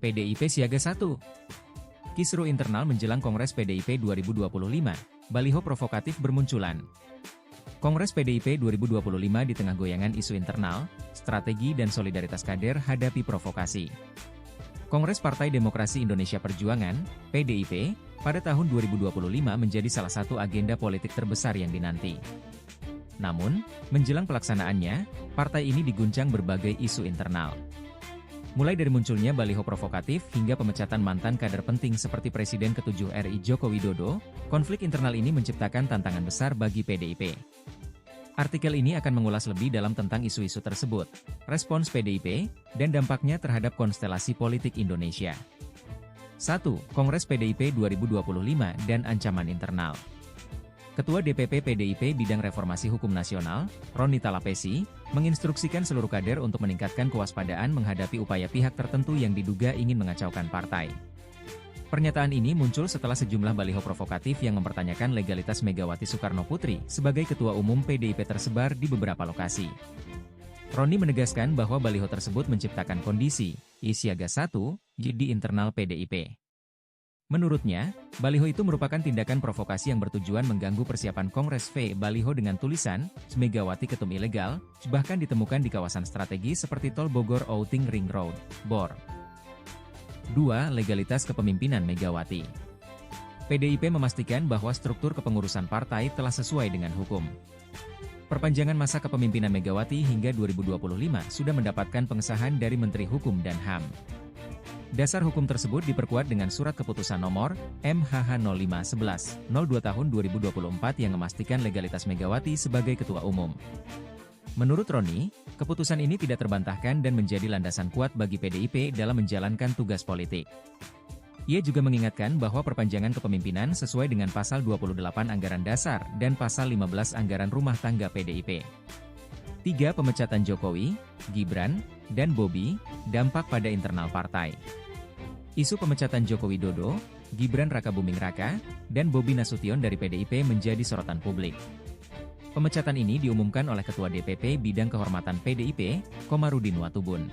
PDIP siaga 1. Kisru internal menjelang Kongres PDIP 2025, baliho provokatif bermunculan. Kongres PDIP 2025 di tengah goyangan isu internal, strategi dan solidaritas kader hadapi provokasi. Kongres Partai Demokrasi Indonesia Perjuangan, PDIP, pada tahun 2025 menjadi salah satu agenda politik terbesar yang dinanti. Namun, menjelang pelaksanaannya, partai ini diguncang berbagai isu internal. Mulai dari munculnya baliho provokatif hingga pemecatan mantan kader penting seperti Presiden ke-7 RI Joko Widodo, konflik internal ini menciptakan tantangan besar bagi PDIP. Artikel ini akan mengulas lebih dalam tentang isu-isu tersebut, respons PDIP, dan dampaknya terhadap konstelasi politik Indonesia. 1. Kongres PDIP 2025 dan ancaman internal. Ketua DPP PDIP Bidang Reformasi Hukum Nasional, Roni Talapesi, menginstruksikan seluruh kader untuk meningkatkan kewaspadaan menghadapi upaya pihak tertentu yang diduga ingin mengacaukan partai. Pernyataan ini muncul setelah sejumlah baliho provokatif yang mempertanyakan legalitas Megawati Soekarnoputri sebagai Ketua Umum PDIP tersebar di beberapa lokasi. Roni menegaskan bahwa baliho tersebut menciptakan kondisi siaga 1 di internal PDIP. Menurutnya, baliho itu merupakan tindakan provokasi yang bertujuan mengganggu persiapan Kongres Baliho dengan tulisan, Megawati Ketum Ilegal, bahkan ditemukan di kawasan strategis seperti Tol Bogor Outing Ring Road, BOR. 2. Legalitas kepemimpinan Megawati. PDIP memastikan bahwa struktur kepengurusan partai telah sesuai dengan hukum. Perpanjangan masa kepemimpinan Megawati hingga 2025 sudah mendapatkan pengesahan dari Menteri Hukum dan HAM. Dasar hukum tersebut diperkuat dengan Surat Keputusan Nomor MHH0511/02 Tahun 2024 yang memastikan legalitas Megawati sebagai Ketua Umum. Menurut Roni, keputusan ini tidak terbantahkan dan menjadi landasan kuat bagi PDIP dalam menjalankan tugas politik. Ia juga mengingatkan bahwa perpanjangan kepemimpinan sesuai dengan Pasal 28 Anggaran Dasar dan Pasal 15 Anggaran Rumah Tangga PDIP. 3. Pemecatan Jokowi, Gibran, dan Bobi, dampak pada internal partai. Isu pemecatan Joko Widodo, Gibran Rakabuming Raka, dan Bobi Nasution dari PDIP menjadi sorotan publik. Pemecatan ini diumumkan oleh Ketua DPP Bidang Kehormatan PDIP, Komarudin Watubun.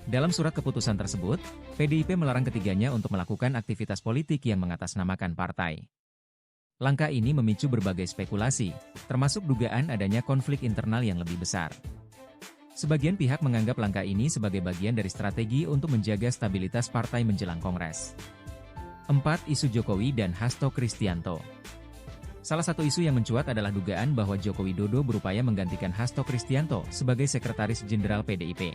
Dalam surat keputusan tersebut, PDIP melarang ketiganya untuk melakukan aktivitas politik yang mengatasnamakan partai. Langkah ini memicu berbagai spekulasi, termasuk dugaan adanya konflik internal yang lebih besar. Sebagian pihak menganggap langkah ini sebagai bagian dari strategi untuk menjaga stabilitas partai menjelang Kongres. 4. Isu Jokowi dan Hasto Kristianto. Salah satu isu yang mencuat adalah dugaan bahwa Joko Widodo berupaya menggantikan Hasto Kristianto sebagai Sekretaris Jenderal PDIP.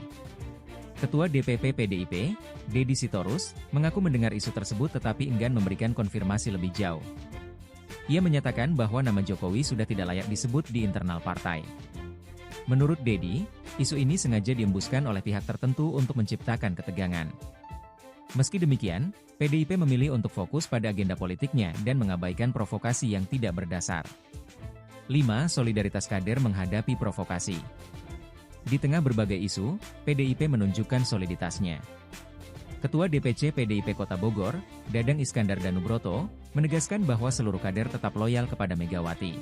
Ketua DPP PDIP, Deddy Sitorus, mengaku mendengar isu tersebut tetapi enggan memberikan konfirmasi lebih jauh. Ia menyatakan bahwa nama Jokowi sudah tidak layak disebut di internal partai. Menurut Deddy, isu ini sengaja diembuskan oleh pihak tertentu untuk menciptakan ketegangan. Meski demikian, PDIP memilih untuk fokus pada agenda politiknya dan mengabaikan provokasi yang tidak berdasar. 5. Solidaritas kader menghadapi provokasi. Di tengah berbagai isu, PDIP menunjukkan soliditasnya. Ketua DPC PDIP Kota Bogor, Dadang Iskandar Danubroto, menegaskan bahwa seluruh kader tetap loyal kepada Megawati.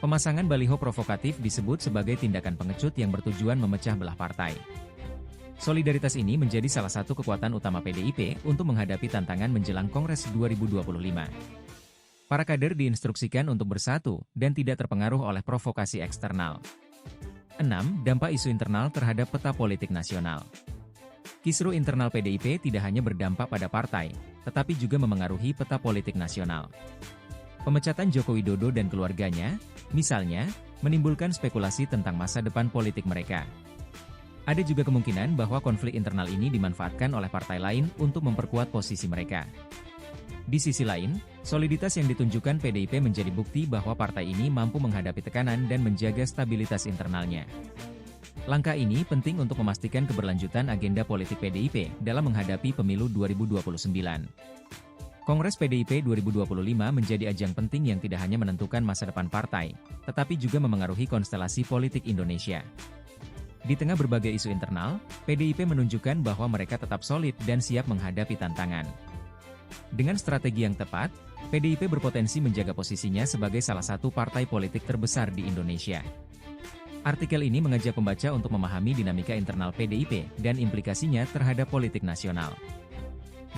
Pemasangan baliho provokatif disebut sebagai tindakan pengecut yang bertujuan memecah belah partai. Solidaritas ini menjadi salah satu kekuatan utama PDIP untuk menghadapi tantangan menjelang Kongres 2025. Para kader diinstruksikan untuk bersatu dan tidak terpengaruh oleh provokasi eksternal. 6. Dampak isu internal terhadap peta politik nasional. Kisru internal PDIP tidak hanya berdampak pada partai, tetapi juga memengaruhi peta politik nasional. Pemecatan Joko Widodo dan keluarganya, misalnya, menimbulkan spekulasi tentang masa depan politik mereka. Ada juga kemungkinan bahwa konflik internal ini dimanfaatkan oleh partai lain untuk memperkuat posisi mereka. Di sisi lain, soliditas yang ditunjukkan PDIP menjadi bukti bahwa partai ini mampu menghadapi tekanan dan menjaga stabilitas internalnya. Langkah ini penting untuk memastikan keberlanjutan agenda politik PDIP dalam menghadapi pemilu 2029. Kongres PDIP 2025 menjadi ajang penting yang tidak hanya menentukan masa depan partai, tetapi juga memengaruhi konstelasi politik Indonesia. Di tengah berbagai isu internal, PDIP menunjukkan bahwa mereka tetap solid dan siap menghadapi tantangan. Dengan strategi yang tepat, PDIP berpotensi menjaga posisinya sebagai salah satu partai politik terbesar di Indonesia. Artikel ini mengajak pembaca untuk memahami dinamika internal PDIP dan implikasinya terhadap politik nasional.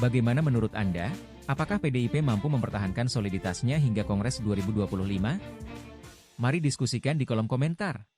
Bagaimana menurut Anda? Apakah PDIP mampu mempertahankan soliditasnya hingga Kongres 2025? Mari diskusikan di kolom komentar.